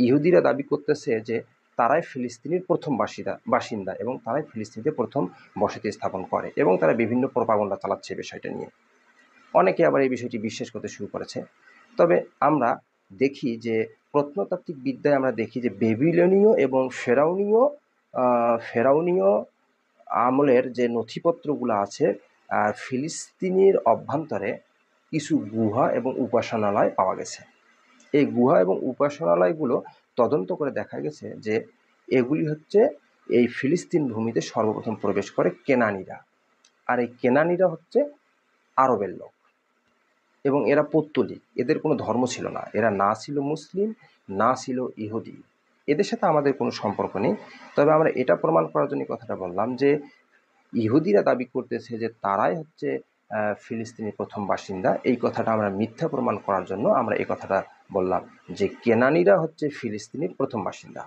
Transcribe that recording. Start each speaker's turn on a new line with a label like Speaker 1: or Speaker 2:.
Speaker 1: ইহুদিরা দাবি করতেছে যে তারাই ফিলিস্তিনের প্রথম বাসিন্দা এবং তারাই ফিলিস্তিনিতে প্রথম বসতি স্থাপন করে, এবং তারা বিভিন্ন প্রপাগন্ডা চালাচ্ছে বিষয়টা নিয়ে। অনেকে আবার এই বিষয়টি বিশ্বাস করতে শুরু করেছে। তবে আমরা দেখি যে প্রত্নতাত্ত্বিক বিদ্যায় আমরা দেখি যে বেবিলনীয় এবং ফেরাউনীয় আমলের যে নথিপত্রগুলো আছে, ফিলিস্তিনের অভ্যন্তরে কিছু গুহা এবং উপাসনালয় পাওয়া গেছে। এই গুহা এবং উপাসনালয়গুলো তদন্ত করে দেখা গেছে যে এগুলি হচ্ছে এই ফিলিস্তিন ভূমিতে সর্বপ্রথম প্রবেশ করে কেনানীরা। আর এই কেনানীরা হচ্ছে আরবের লোক এবং এরা পৌত্তলিক, এদের কোনো ধর্ম ছিল না, এরা না ছিল মুসলিম, না ছিল ইহুদি, এদের সাথে আমাদের কোনো সম্পর্ক নেই। তবে আমরা এটা প্রমাণ করার জন্য কথাটা বললাম যে ইহুদিরা দাবি করতেছে যে তারাই হচ্ছে ফিলিস্তিনের প্রথম বাসিন্দা। এই কথাটা আমরা মিথ্যা প্রমাণ করার জন্য আমরা এই কথাটা বললাম যে কেনানীরা হচ্ছে ফিলিস্তিনের প্রথম বাসিন্দা।